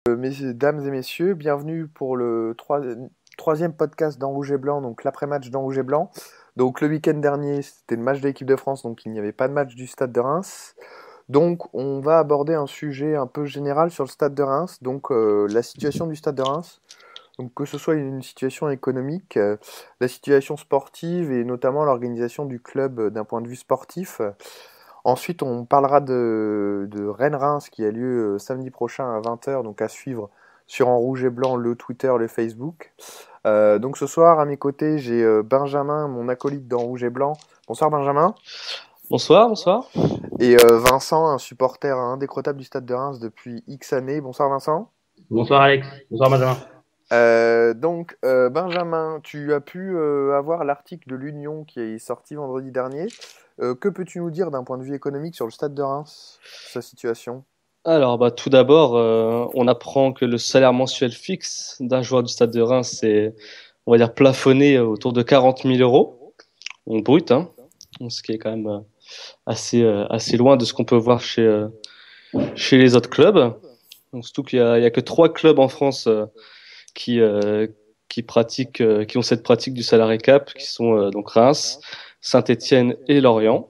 Mesdames et messieurs, bienvenue pour le troisième podcast dans Rouge et Blanc, donc l'après-match dans Rouge et Blanc. Donc le week-end dernier, c'était le match de l'équipe de France, donc il n'y avait pas de match du Stade de Reims. Donc on va aborder un sujet un peu général sur le Stade de Reims, donc la situation du Stade de Reims. Donc que ce soit une situation économique, la situation sportive et notamment l'organisation du club d'un point de vue sportif. Ensuite, on parlera de Rennes-Reims qui a lieu samedi prochain à 20h, donc à suivre sur En Rouge et Blanc, le Twitter, le Facebook. Donc ce soir, à mes côtés, j'ai Benjamin, mon acolyte dans Rouge et Blanc. Bonsoir Benjamin. Bonsoir, bonsoir. Et Vincent, un supporter indécrottable du Stade de Reims depuis X années. Bonsoir Vincent. Bonsoir Alex, bonsoir Benjamin. Benjamin, tu as pu avoir l'article de l'Union qui est sorti vendredi dernier. Que peux-tu nous dire d'un point de vue économique sur le Stade de Reims, sa situation? Alors, tout d'abord, on apprend que le salaire mensuel fixe d'un joueur du Stade de Reims est, on va dire, plafonné autour de 40 000 euros, en brut, hein, ce qui est quand même assez loin de ce qu'on peut voir chez les autres clubs. Donc, surtout qu'il y a que 3 clubs en France qui pratiquent, qui ont cette pratique du salarié cap, qui sont donc Reims, Saint-Étienne et Lorient.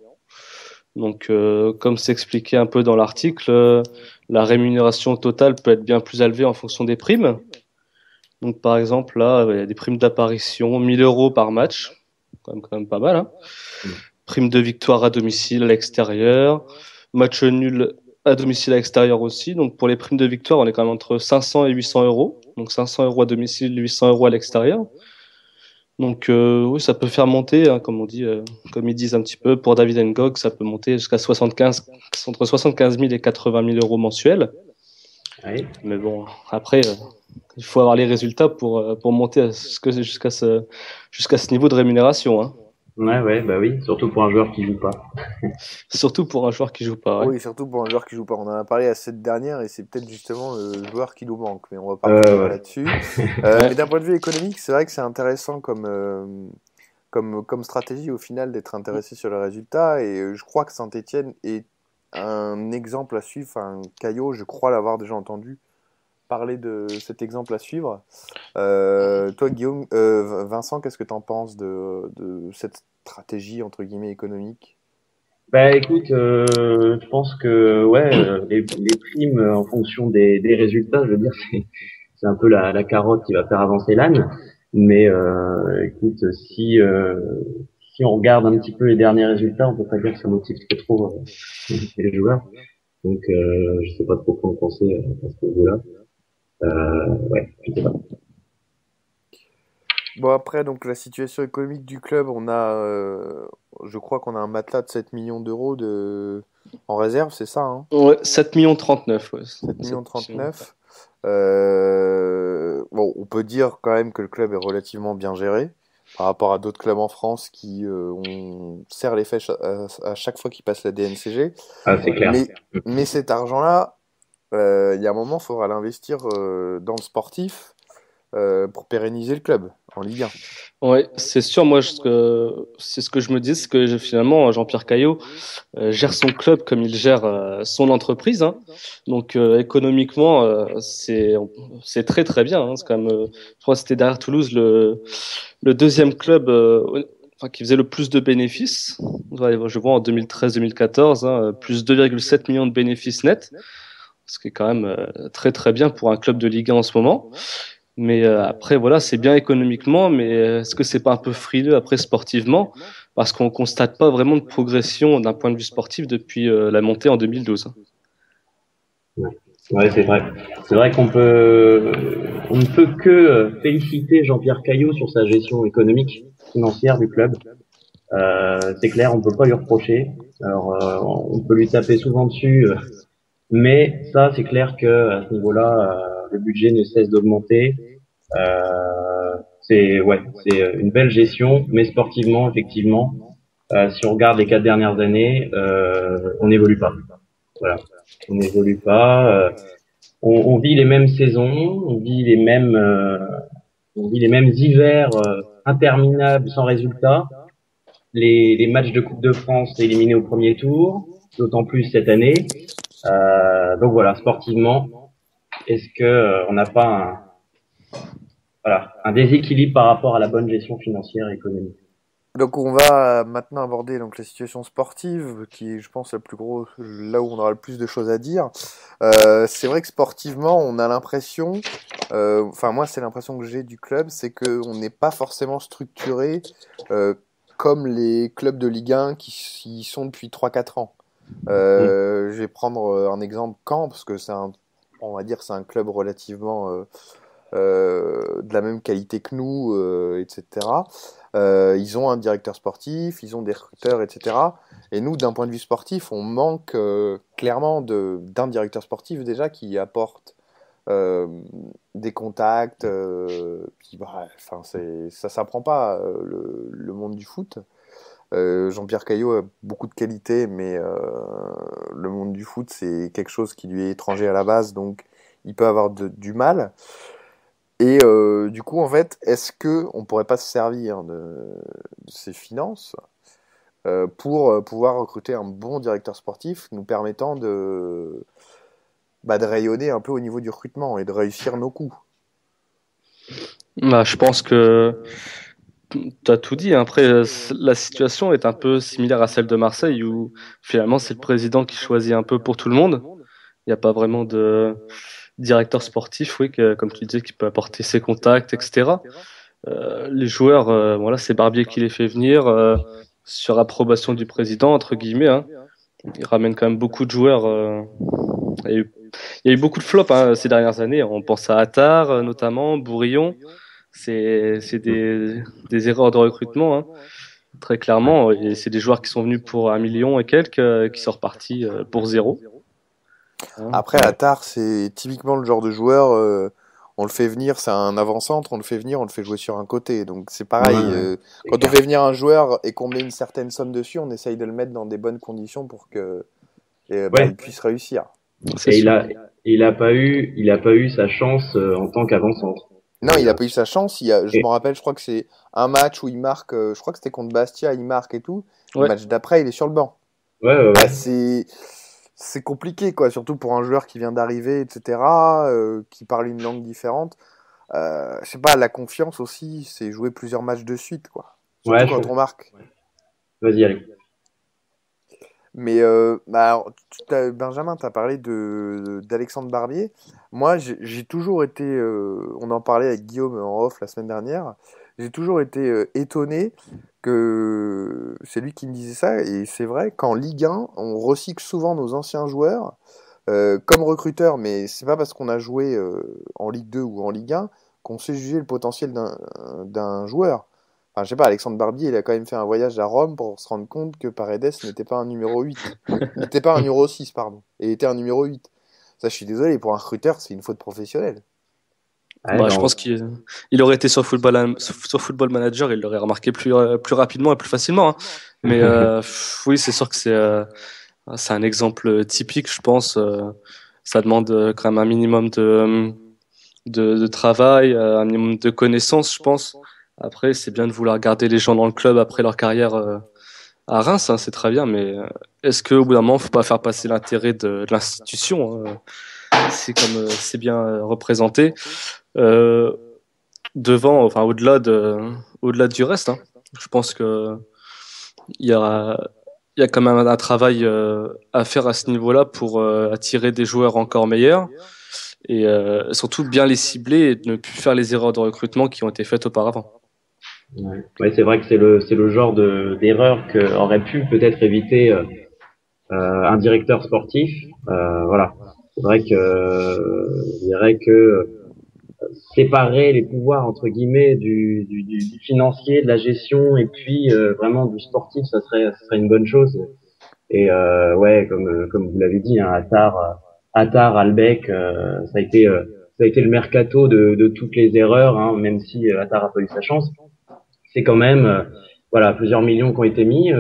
Donc, comme c'est expliqué un peu dans l'article, la rémunération totale peut être bien plus élevée en fonction des primes. Donc, par exemple, là, il y a des primes d'apparition, 1 000 euros par match, quand même pas mal, hein. Prime de victoire à domicile, à l'extérieur, match nul à domicile, à l'extérieur aussi. Donc, pour les primes de victoire, on est quand même entre 500 et 800 euros. Donc, 500 euros à domicile, 800 euros à l'extérieur. Donc oui, ça peut faire monter, hein, comme on dit, comme ils disent un petit peu, pour David Ngog, ça peut monter jusqu'à entre 75 000 et 80 000 euros mensuels. Oui. Mais bon, après, il faut avoir les résultats pour monter jusqu'à ce niveau de rémunération, hein. Ouais, bah oui, surtout pour un joueur qui joue pas. Surtout pour un joueur qui joue pas. Ouais. Oui, surtout pour un joueur qui joue pas. On en a parlé à cette dernière et c'est peut-être justement le joueur qui nous manque, mais on va pas revenir Ouais. là-dessus. Mais d'un point de vue économique, c'est vrai que c'est intéressant comme stratégie au final d'être intéressé sur le résultat et je crois que Saint-Étienne est un exemple à suivre. Enfin, Caillot, je crois l'avoir déjà entendu parler de cet exemple à suivre. Toi, Guillaume, Vincent, qu'est-ce que tu en penses de cette stratégie entre guillemets économique? Bah écoute, je pense que ouais, les primes en fonction des résultats, je veux dire, c'est un peu la carotte qui va faire avancer l'âne. Mais écoute, si on regarde un petit peu les derniers résultats, on peut pas dire que ça motive trop les joueurs. Donc je sais pas trop quoi en penser à ce niveau-là. Ouais, je sais pas. Bon, après, donc la situation économique du club, je crois qu'on a un matelas de 7 millions d'euros en réserve, c'est ça, hein? Ouais, 7 millions 39, ouais. 7 millions 39. Bon, on peut dire quand même que le club est relativement bien géré par rapport à d'autres clubs en France qui serrent les fesses à chaque fois qu'ils passent la DNCG. Ah, c'est clair. Mais cet argent-là, il y a un moment, il faudra l'investir dans le sportif pour pérenniser le club en Ligue 1. Ouais, c'est sûr. Moi, c'est ce que je me dis, c'est que finalement, Jean-Pierre Caillot gère son club comme il gère son entreprise, hein. Donc, économiquement, c'est très très bien, hein. C'est quand même, je crois que c'était derrière Toulouse le deuxième club enfin, qui faisait le plus de bénéfices. Ouais, je vois en 2013-2014, hein, plus 2,7 millions de bénéfices nets, ce qui est quand même très très bien pour un club de Ligue 1 en ce moment. Mais après, voilà, c'est bien économiquement, mais est-ce que c'est pas un peu frileux après sportivement? Parce qu'on constate pas vraiment de progression d'un point de vue sportif depuis la montée en 2012. Ouais, c'est vrai. C'est vrai on ne peut que féliciter Jean-Pierre Caillot sur sa gestion économique, financière du club. C'est clair, on peut pas lui reprocher. Alors, on peut lui taper souvent dessus, mais ça, c'est clair que à ce niveau-là, le budget ne cesse d'augmenter. C'est une belle gestion, mais sportivement, effectivement, si on regarde les 4 dernières années, on n'évolue pas. Voilà, on n'évolue pas. On vit les mêmes saisons, on vit les mêmes hivers interminables sans résultat. Les matchs de Coupe de France éliminés au premier tour, d'autant plus cette année. Donc voilà, sportivement, est-ce que on n'a pas un déséquilibre par rapport à la bonne gestion financière et économique? Donc on va maintenant aborder donc la situation sportive, qui est, je pense, la plus grosse, là où on aura le plus de choses à dire. C'est vrai que sportivement, on a l'impression, enfin moi c'est l'impression que j'ai du club, c'est que on n'est pas forcément structuré comme les clubs de Ligue 1 qui y sont depuis 3-4 ans. Je vais prendre un exemple Caen, parce que on va dire, c'est un club relativement de la même qualité que nous, etc. Ils ont un directeur sportif, ils ont des recruteurs, etc. Et nous, d'un point de vue sportif, on manque clairement d'un directeur sportif déjà qui apporte euh, des contacts. Puis, enfin, ça s'apprend pas, le monde du foot. Jean-Pierre Caillot a beaucoup de qualités, mais le monde du foot, c'est quelque chose qui lui est étranger à la base, donc il peut avoir du mal. Et du coup, en fait, est-ce que on pourrait pas se servir de ces finances pour pouvoir recruter un bon directeur sportif nous permettant de rayonner un peu au niveau du recrutement et de réussir nos coups? Bah, je pense que tu as tout dit. Après, la situation est un peu similaire à celle de Marseille où finalement c'est le président qui choisit un peu pour tout le monde. Il n'y a pas vraiment de directeur sportif, oui, comme tu disais, qui peut apporter ses contacts, etc. Les joueurs, voilà, c'est Barbier qui les fait venir sur approbation du président, entre guillemets. Hein. Il ramène quand même beaucoup de joueurs. Il y a eu, il y a eu beaucoup de flops hein, ces dernières années. On pense à Attar, notamment, Bourillon. C'est des erreurs de recrutement, hein, très clairement. Et c'est des joueurs qui sont venus pour 1 million et quelques, qui sont repartis pour zéro. Hein. Après, Attar, c'est typiquement le genre de joueur, on le fait venir, c'est un avant-centre, on le fait venir, on le fait jouer sur un côté. Donc c'est pareil, quand on fait venir un joueur et qu'on met une certaine somme dessus, on essaye de le mettre dans des bonnes conditions pour que il puisse réussir. Et il a pas eu sa chance en tant qu'avant-centre. Non, il a pas eu sa chance. Je me rappelle, je crois que c'est un match où il marque, je crois que c'était contre Bastia, il marque et tout. Le Ouais. match d'après, il est sur le banc. Ouais. C'est compliqué, quoi, surtout pour un joueur qui vient d'arriver, etc., qui parle une langue différente. Je sais pas, la confiance aussi, c'est jouer plusieurs matchs de suite, quoi. Surtout quand on marque. Vas-y, allez. Mais alors, Benjamin, tu as parlé d'Alexandre Barbier. Moi, j'ai toujours été, on en parlait avec Guillaume en off la semaine dernière, j'ai toujours été étonné que c'est lui qui me disait ça, et c'est vrai qu'en Ligue 1, on recycle souvent nos anciens joueurs comme recruteurs, mais c'est pas parce qu'on a joué en Ligue 2 ou en Ligue 1 qu'on sait juger le potentiel d'un joueur. Enfin, je sais pas, Alexandre Barbier, il a quand même fait un voyage à Rome pour se rendre compte que Paredes n'était pas un numéro 8. Il n'était pas un numéro 6, pardon. Et il était un numéro 8. Ça, je suis désolé, pour un recruteur, c'est une faute professionnelle. Bah, je pense qu'il aurait été sur Football Manager, il l'aurait remarqué plus rapidement et plus facilement. Hein. Mais oui, c'est sûr que c'est un exemple typique, je pense. Ça demande quand même un minimum de travail, un minimum de connaissances, je pense. Après, c'est bien de vouloir garder les gens dans le club après leur carrière à Reims, hein, c'est très bien, mais est-ce qu'au bout d'un moment, faut pas faire passer l'intérêt de l'institution hein, c'est comme c'est bien représenté devant, enfin au-delà du reste. Hein. Je pense que il y a il y a quand même un travail à faire à ce niveau-là pour attirer des joueurs encore meilleurs et surtout bien les cibler et ne plus faire les erreurs de recrutement qui ont été faites auparavant. Ouais, c'est vrai que c'est le genre d'erreur qu'aurait pu peut-être éviter un directeur sportif. Voilà. C'est vrai que je dirais que séparer les pouvoirs entre guillemets du financier, de la gestion et puis vraiment du sportif, ça serait une bonne chose. Et ouais, comme vous l'avez dit, hein, Attar, Albec, ça a été le mercato de toutes les erreurs, hein, même si Attar a pas eu sa chance. C'est quand même voilà plusieurs millions qui ont été mis.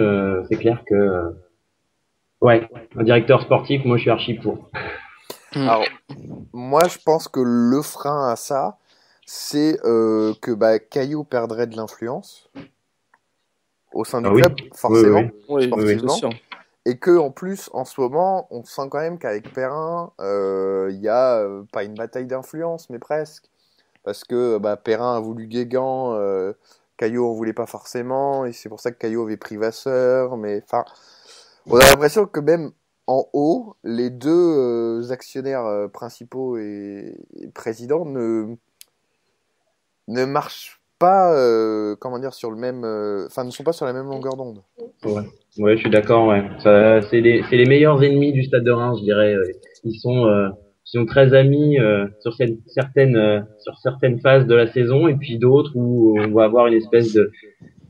C'est clair que ouais, un directeur sportif, moi je suis archi pour. Alors, moi, je pense que le frein à ça, c'est que Caillou perdrait de l'influence au sein du club, forcément, Oui, sportivement. bien sûr. Et que en plus, en ce moment, on sent quand même qu'avec Perrin, il y a pas une bataille d'influence, mais presque. Parce que Perrin a voulu Guégan, Caillot en voulait pas forcément, et c'est pour ça que Caillot avait pris Vasseur. Mais enfin, on a l'impression que même en haut, les deux actionnaires principaux et présidents ne marchent pas, comment dire, sur le même, enfin, ne sont pas sur la même longueur d'onde. Ouais, ouais, je suis d'accord. Ouais, c'est les meilleurs ennemis du Stade de Reims, je dirais. Ils sont, euh, ils sont très amis sur certaines phases de la saison, et puis d'autres où on va avoir une espèce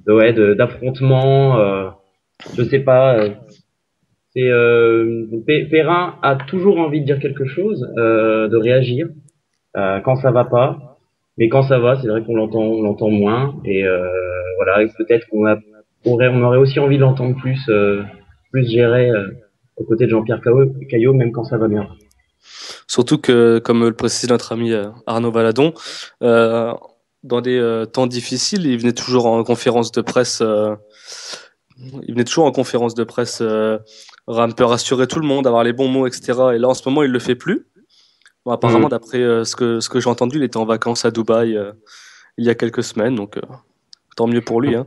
d'affrontement. Je sais pas. Perrin a toujours envie de dire quelque chose, de réagir quand ça va pas, mais quand ça va, c'est vrai on l'entend moins. Et voilà, et peut-être on aurait aussi envie de l'entendre plus gérer aux côtés de Jean-Pierre Caillot, même quand ça va bien. Surtout que, comme le précise notre ami Arnaud Valadon, euh, dans des temps difficiles, il venait toujours en conférence de presse. Il venait toujours en conférence de presse un peu rassurer tout le monde, avoir les bons mots, etc. Et là, en ce moment, il le fait plus. Bon, apparemment, d'après ce que j'ai entendu, il était en vacances à Dubaï il y a quelques semaines, donc tant mieux pour lui. Hein.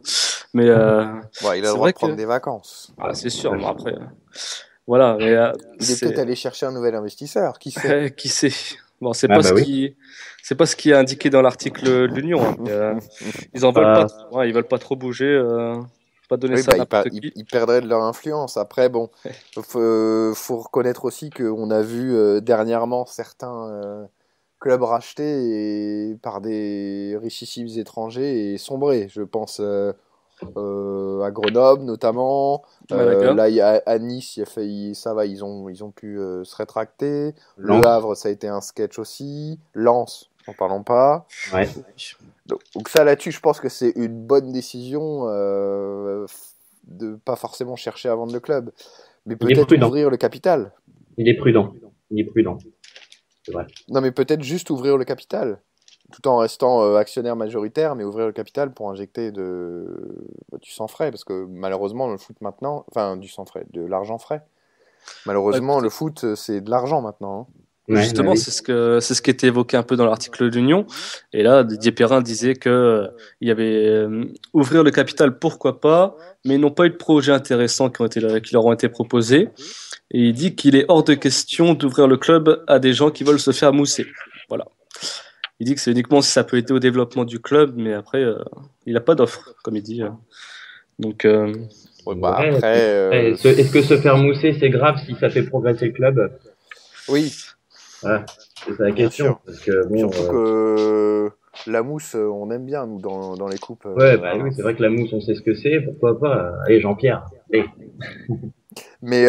Mais Bon, il a le c'est droit vrai de prendre que des vacances. ah, c'est sûr. Bon, après, voilà. Mais Il est peut-être allé chercher un nouvel investisseur, qui sait? qui sait. Bon, c'est Ah pas bah ce oui. qui, c'est pas ce qui est indiqué dans l'article de l'Union. Hein, mais, ils en veulent pas Ah, trop. Hein, ils veulent pas trop bouger. Pas donner Oui, ça à n'importe qui. ils perdraient de leur influence. Après, bon, faut reconnaître aussi qu'on a vu dernièrement certains clubs rachetés par des richissimes étrangers et sombrer. Je pense à Grenoble notamment. Malaga. Là, à Nice, il a failli, ça va, ils ont pu se rétracter. Le Lens, Havre, ça a été un sketch aussi. Lens, n'en parlons pas. ouais. Donc ça là-dessus, je pense que c'est une bonne décision de pas forcément chercher à vendre le club, mais Il est peut-être prudent. ouvrir le capital. Il est prudent. Il est prudent. C'est vrai. Non, mais peut-être juste ouvrir le capital, tout en restant actionnaire majoritaire, mais ouvrir le capital pour injecter du sang frais, parce que malheureusement le foot maintenant, enfin du sang frais, de l'argent frais. Ouais, Malheureusement le foot c'est de l'argent maintenant. Hein. Ouais, bah justement, oui. c'est ce qui était évoqué un peu dans l'article de l'Union. Et là, Didier Perrin disait que il y avait ouvrir le capital, pourquoi pas, mais ils n'ont pas eu de projets intéressants qui leur ont été proposés. Et il dit qu'il est hors de question d'ouvrir le club à des gens qui veulent se faire mousser. Voilà. Il dit que c'est uniquement si ça peut aider au développement du club, mais après, il n'a pas d'offre, comme il dit. Donc, Ouais, Ouais. après, Est-ce que se faire mousser, c'est grave si ça fait progresser le club? oui, Voilà, c'est ça la bien question. sûr. Parce que bon, Surtout que la mousse, on aime bien nous dans les coupes ouais, à bah oui, c'est Reims. vrai que la mousse, on sait ce que c'est. Pourquoi pas? Allez, Jean-Pierre. Allez. Mais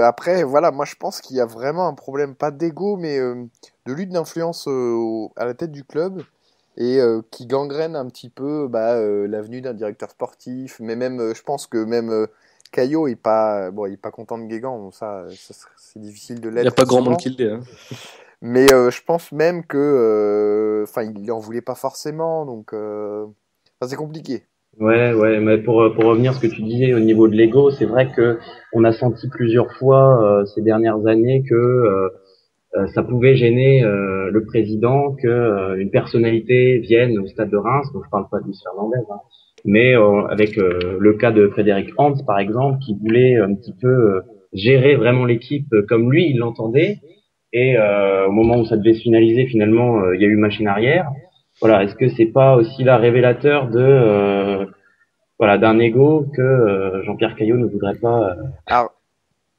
après, voilà, moi je pense qu'il y a vraiment un problème, pas d'ego, mais de lutte d'influence à la tête du club et qui gangrène un petit peu l'avenue d'un directeur sportif. Mais même, je pense que même Caillot est pas, bon, il est pas content de Guégan, donc c'est difficile de il n'y a l'être pas en ce grand monde moment. qui l'est. Hein. Mais je pense même que, enfin, il en voulait pas forcément, donc enfin, c'est compliqué. Ouais, ouais, mais pour revenir à ce que tu disais au niveau de l'ego, c'est vrai que on a senti plusieurs fois ces dernières années que ça pouvait gêner le président que une personnalité vienne au stade de Reims. Donc je parle pas de Luis Fernandez, hein, mais avec le cas de Frédéric Hans par exemple, qui voulait un petit peu gérer vraiment l'équipe comme lui il l'entendait. Et au moment où ça devait se finaliser, finalement, il y a eu machine arrière. Voilà, est-ce que c'est pas aussi là révélateur de voilà d'un ego que Jean-Pierre Caillot ne voudrait pas Alors,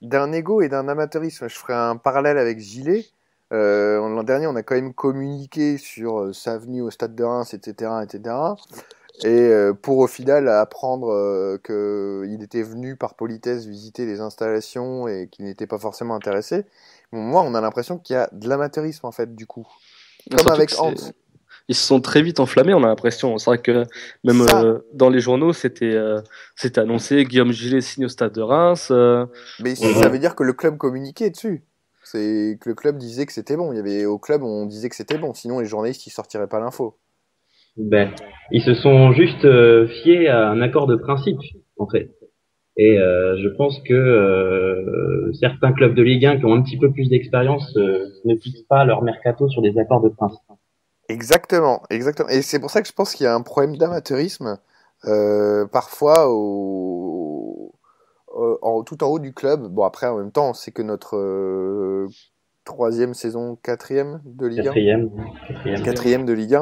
d'un ego et d'un amateurisme, je ferai un parallèle avec Gilet. L'an dernier, on a quand même communiqué sur sa venue au Stade de Reims, etc., etc. Et pour au final apprendre qu'il était venu par politesse visiter les installations et qu'il n'était pas forcément intéressé. Bon, moi, on a l'impression qu'il y a de l'amateurisme en fait, du coup. Mais Comme surtout que avec Hans. ils se sont très vite enflammés, on a l'impression. C'est vrai que même Ça, dans les journaux, c'était annoncé Guillaume Gillet signe au Stade de Reims. mais ça Mhm. veut dire que le club communiquait dessus. C'est que le club disait que c'était bon. Il y avait au club, on disait que c'était bon. Sinon, les journalistes, ils sortiraient pas l'info. Ben, ils se sont juste fiés à un accord de principe, en fait. Et je pense que certains clubs de Ligue 1 qui ont un petit peu plus d'expérience ne fixent pas leur mercato sur des accords de principe. Exactement, exactement. Et c'est pour ça que je pense qu'il y a un problème d'amateurisme parfois tout en haut du club. Bon, après, en même temps, c'est que notre troisième saison, quatrième de Ligue 1. Quatrième. Quatrième de Ligue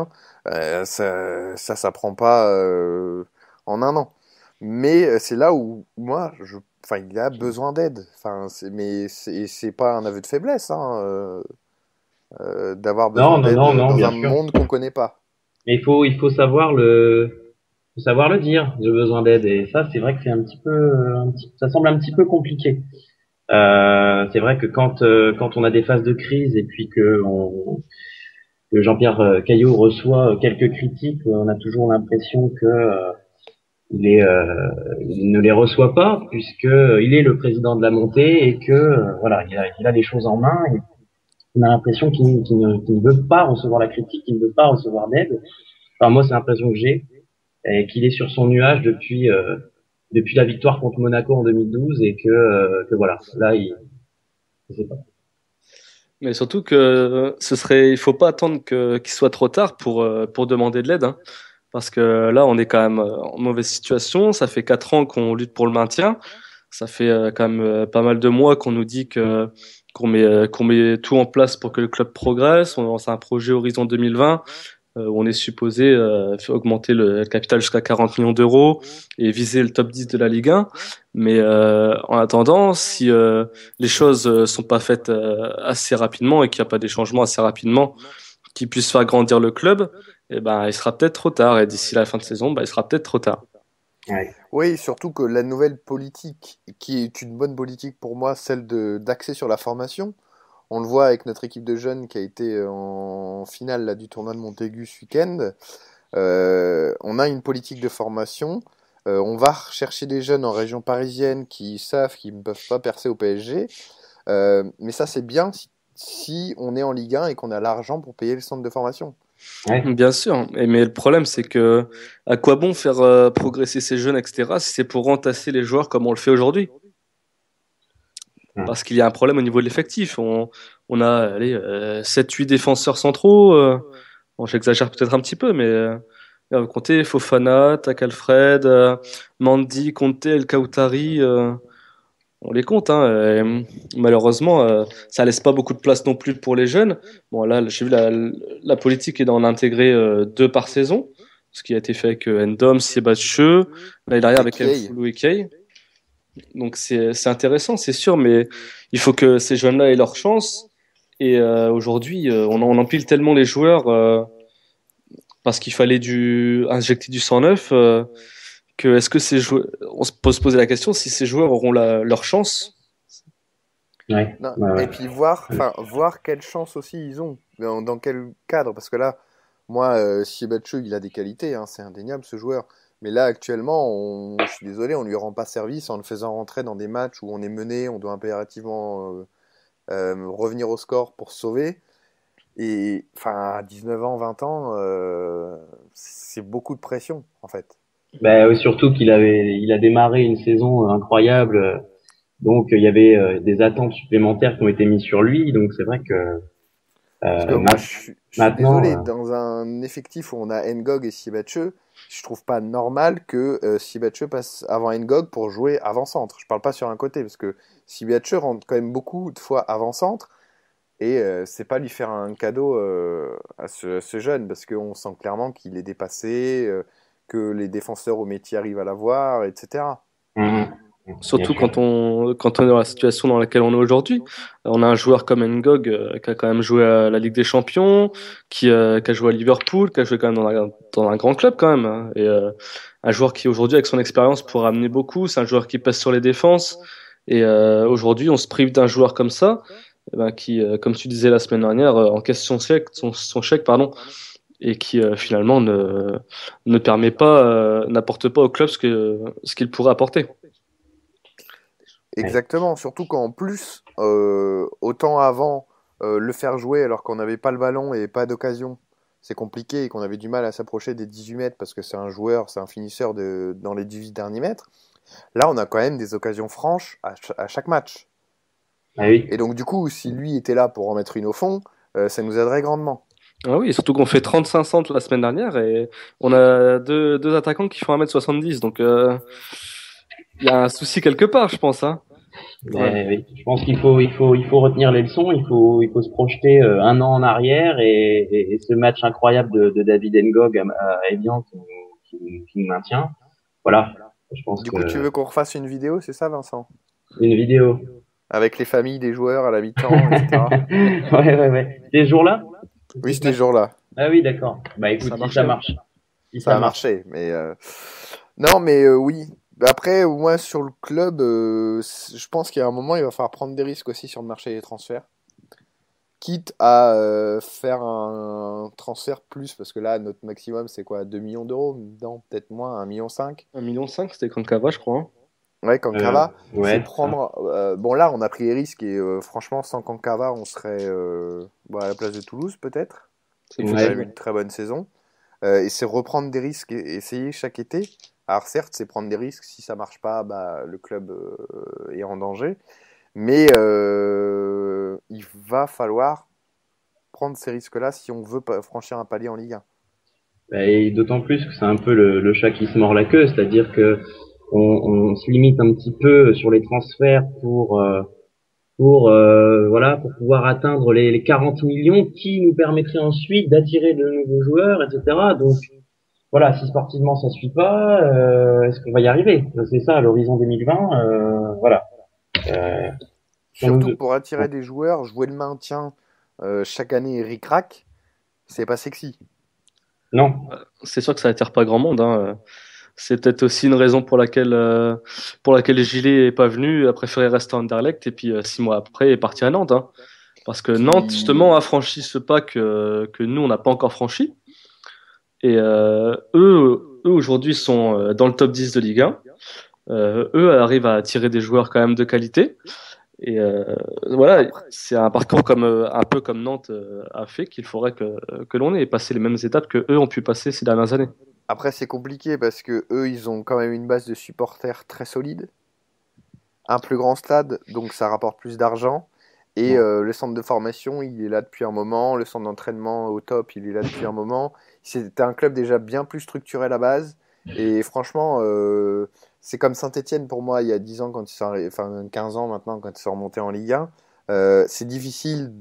1, ça s'apprend pas en un an. Mais c'est là où moi, enfin, il a besoin d'aide. Enfin, mais c'est pas un aveu de faiblesse, hein, d'avoir besoin d'aide Non, dans bien un sûr. monde qu'on connaît pas. Mais il faut faut savoir le dire, j'ai besoin d'aide. Et ça, c'est vrai que c'est un petit peu, ça semble un petit peu compliqué. C'est vrai que quand on a des phases de crise et puis que Jean-Pierre Caillot reçoit quelques critiques, on a toujours l'impression que il ne les reçoit pas puisque il est le président de la montée et que voilà, il a les choses en main. Et on a l'impression qu'il ne veut pas recevoir la critique, qu'il ne veut pas recevoir d'aide. Enfin, moi, c'est l'impression que j'ai, et qu'il est sur son nuage depuis la victoire contre Monaco en 2012 et que voilà, là, je sais pas. Mais surtout que il faut pas attendre qu'il soit trop tard pour demander de l'aide, hein. Parce que là, on est quand même en mauvaise situation. Ça fait 4 ans qu'on lutte pour le maintien. Ça fait quand même pas mal de mois qu'on nous dit qu'on met tout en place pour que le club progresse. On lance un projet Horizon 2020 où on est supposé augmenter le capital jusqu'à 40 millions d'euros et viser le top 10 de la Ligue 1. Mais en attendant, si les choses sont pas faites assez rapidement et qu'il n'y a pas des changements assez rapidement qui puissent faire grandir le club, eh ben, il sera peut-être trop tard. Et d'ici la fin de saison, ben, il sera peut-être trop tard. Ouais. Oui, surtout que la nouvelle politique, qui est une bonne politique pour moi, celle d'axer sur la formation. On le voit avec notre équipe de jeunes qui a été en finale là, du tournoi de Montaigu ce week-end. On a une politique de formation. On va rechercher des jeunes en région parisienne qui savent qu'ils ne peuvent pas percer au PSG. Mais ça, c'est bien si on est en Ligue 1 et qu'on a l'argent pour payer le centre de formation. Ouais. Bien sûr. Mais le problème, c'est que à quoi bon faire progresser ces jeunes, etc., si c'est pour entasser les joueurs comme on le fait aujourd'hui? Parce qu'il y a un problème au niveau de l'effectif. On a allez, 7-8 défenseurs centraux. Bon, j'exagère peut-être un petit peu, mais vous comptez Fofana, Takalfred, Mandy, Conte, El Kaoutari. On les compte, hein. Malheureusement, ça laisse pas beaucoup de place non plus pour les jeunes. Bon, là, j'ai vu la politique est d'en intégrer 2 par saison, ce qui a été fait avec Ndom, Siebatcheux, l'année dernière Et avec Kiei. Mfulu et Kay. Donc c'est intéressant, c'est sûr, mais il faut que ces jeunes-là aient leur chance. Et aujourd'hui, on empile tellement les joueurs parce qu'il fallait injecter du sang neuf que est-ce que ces joueurs, on se pose poser la question si ces joueurs auront leur chance. Ouais. Non, Ouais, et ouais. puis voir quelle chance aussi ils ont, dans quel cadre. Parce que là, moi, Siebatcheux, il a des qualités, hein, c'est indéniable ce joueur. Mais là, actuellement, je suis désolé, on lui rend pas service en le faisant rentrer dans des matchs où on est mené, on doit impérativement revenir au score pour se sauver. Et enfin, à 19 ans, 20 ans, c'est beaucoup de pression, en fait. Bah, oui, surtout il a démarré une saison incroyable. Donc, il y avait des attentes supplémentaires qui ont été mises sur lui. Donc, c'est vrai que Parce que moi, ma- je suis maintenant, désolé, dans un effectif où on a Ngog et Sibatcheux, je trouve pas normal que Sibatcheux passe avant Ngog pour jouer avant-centre. Je parle pas sur un côté, parce que Sibatcheux rentre quand même beaucoup de fois avant-centre, et c'est pas lui faire un cadeau à ce jeune, parce qu'on sent clairement qu'il est dépassé, que les défenseurs au métier arrivent à l'avoir, etc. hum, bien Surtout sûr. quand on est dans la situation dans laquelle on est aujourd'hui. On a un joueur comme Ngog qui a quand même joué à la Ligue des Champions, qui a joué à Liverpool, qui a joué quand même dans un grand club quand même, hein. Et un joueur qui aujourd'hui, avec son expérience, pourra amener beaucoup. C'est un joueur qui pèse sur les défenses. Et aujourd'hui, on se prive d'un joueur comme ça, eh ben, qui, comme tu disais la semaine dernière, encaisse son chèque, pardon, et qui finalement ne permet pas, n'apporte pas au club ce qu'il pourrait apporter. Ouais. Exactement, surtout qu'en plus, autant avant, le faire jouer alors qu'on n'avait pas le ballon et pas d'occasion, c'est compliqué et qu'on avait du mal à s'approcher des 18 mètres parce que c'est un joueur, c'est un finisseur dans les 18 derniers mètres. Là, on a quand même des occasions franches à chaque match. Ah oui. Et donc, du coup, si lui était là pour en mettre une au fond, ça nous aiderait grandement. Ah oui, surtout qu'on fait 35 centres la semaine dernière et on a deux attaquants qui font 1m70. Donc, il y a un souci quelque part, je pense, hein, quand même. Mais oui, je pense qu'il faut retenir les leçons. Il faut se projeter un an en arrière et ce match incroyable de David Ngog à Evian qui nous maintient. Voilà. Je pense Du que coup, tu veux qu'on refasse une vidéo, c'est ça, Vincent? une vidéo. Avec les familles des joueurs à la mi-temps, etc. Ouais. Ces jours-là? Oui, c'était ce jour-là. Ah oui, d'accord. Bah écoute, Ça si ça marchait. marche. Si Ça ça a marche. marché, mais non, mais oui. Après, moi, sur le club, je pense qu'il y a un moment, il va falloir prendre des risques aussi sur le marché des transferts. Quitte à faire un transfert plus, parce que là, notre maximum, c'est quoi? 2 millions d'euros? Non, peut-être moins, 1,5 million. 1,5 million, c'était Kankava, je crois, hein. Ouais, Kankava, c'est Ouais, c'est ça. prendre. Bon, là, on a pris les risques et franchement, sans Kankava, on serait bon, à la place de Toulouse, peut-être. C'est Il fait quand Ouais. même une très bonne saison. Et c'est reprendre des risques et essayer chaque été. Alors certes, c'est prendre des risques. Si ça marche pas, bah, le club est en danger. Mais il va falloir prendre ces risques-là si on veut franchir un palier en Ligue 1. Et d'autant plus que c'est un peu le chat qui se mord la queue, c'est-à-dire que on se limite un petit peu sur les transferts pour pouvoir atteindre les 40 millions qui nous permettraient ensuite d'attirer de nouveaux joueurs, etc. Donc voilà, si sportivement ça suit pas, est-ce qu'on va y arriver? C'est ça, à l'horizon 2020, voilà. Euh, pour Surtout nous, que pour attirer des joueurs, jouer le maintien chaque année et ric-rac, c'est pas sexy. non, C'est sûr que ça attire pas grand monde, hein. C'est peut-être aussi une raison pour laquelle Gilet est pas venu, a préféré rester à Anderlecht et puis 6 mois après est parti à Nantes, hein. Parce que Nantes, Qui... justement, a franchi ce pas que nous, on n'a pas encore franchi. Et eux aujourd'hui, sont dans le top 10 de Ligue 1. Eux arrivent à attirer des joueurs quand même de qualité. Et voilà, Après, c'est un parcours un peu comme Nantes a fait qu'il faudrait que l'on ait passé les mêmes étapes que eux ont pu passer ces dernières années. après, c'est compliqué parce que eux, ils ont quand même une base de supporters très solide, un plus grand stade, donc ça rapporte plus d'argent. Et le centre de formation, il est là depuis un moment. Le centre d'entraînement au top, il est là depuis un moment. C'était un club déjà bien plus structuré à la base. Et franchement, c'est comme Saint-Etienne pour moi il y a 10 ans, quand ils sont enfin 15 ans maintenant, quand ils sont remontés en Ligue 1. C'est difficile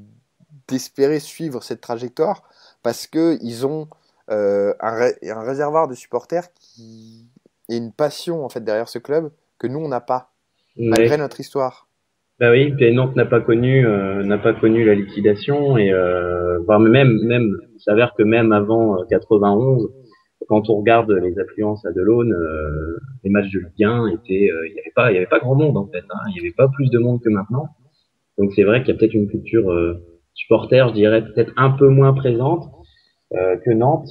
d'espérer suivre cette trajectoire parce qu'ils ont un réservoir de supporters qui et une passion en fait derrière ce club que nous on n'a pas, malgré ouais. notre histoire. Bah oui, puis Nantes n'a pas connu la liquidation et même il s'avère que même avant 91, quand on regarde les affluences à Delaune, les matchs de Ligue 1 étaient, il y avait pas grand monde en fait, hein. Il y avait pas plus de monde que maintenant. Donc c'est vrai qu'il y a peut-être une culture supporter, je dirais peut-être un peu moins présente que Nantes,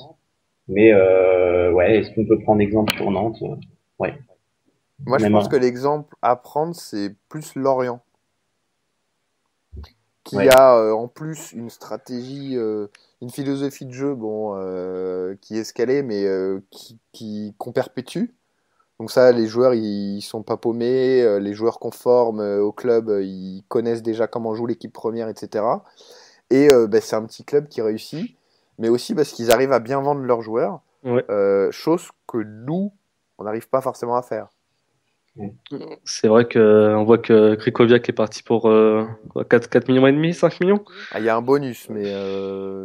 mais ouais, est-ce qu'on peut prendre exemple sur Nantes? Ouais, Moi, je même pense que l'exemple à prendre, c'est plus Lorient, qui ouais, a en plus une stratégie, une philosophie de jeu, bon, qui est escalée, mais qu'on perpétue. Donc ça, les joueurs, ils sont pas paumés, les joueurs conformes au club, ils connaissent déjà comment joue l'équipe première, etc. Et ben, c'est un petit club qui réussit, mais aussi parce qu'ils arrivent à bien vendre leurs joueurs, Ouais. chose que nous, on n'arrive pas forcément à faire. C'est vrai qu'on voit que Krikoviak est parti pour 4 millions et demi, 5 millions. Ah, il y a un bonus, mais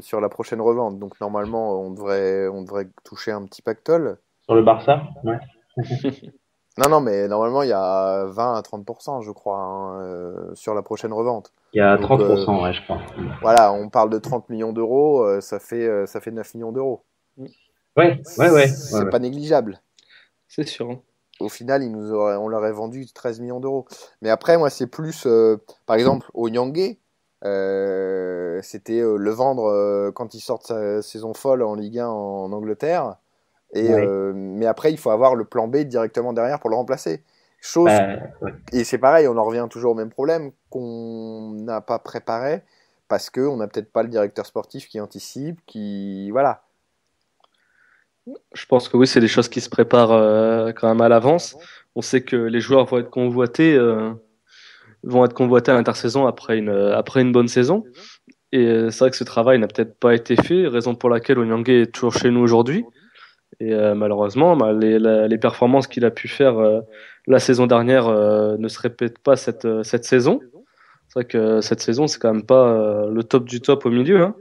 sur la prochaine revente. Donc normalement, on devrait toucher un petit pactole. sur le Barça, ouais. Non, non, mais normalement, il y a 20 à 30%, je crois, hein, sur la prochaine revente. Il y a Donc 30%, ouais, je crois. voilà, on parle de 30 millions d'euros, ça fait 9 millions d'euros. Ouais. C'est pas négligeable. C'est sûr, hein. Au final, on leur aurait vendu 13 millions d'euros. Mais après, moi, c'est plus, par exemple, au Nyangé, c'était le vendre quand il sort de sa saison folle en Ligue 1 en Angleterre. Ouais. Mais après, il faut avoir le plan B directement derrière pour le remplacer. Chose, Bah, ouais. et c'est pareil, on en revient toujours au même problème qu'on n'a pas préparé parce qu'on n'a peut-être pas le directeur sportif qui anticipe, qui. Voilà. Je pense que oui, c'est des choses qui se préparent quand même à l'avance. On sait que les joueurs vont être convoités à l'intersaison après une bonne saison. Et c'est vrai que ce travail n'a peut-être pas été fait, raison pour laquelle Onyangé est toujours chez nous aujourd'hui. Et malheureusement, bah, les performances qu'il a pu faire la saison dernière ne se répètent pas cette saison. C'est vrai que cette saison, c'est quand même pas le top du top au milieu, hein.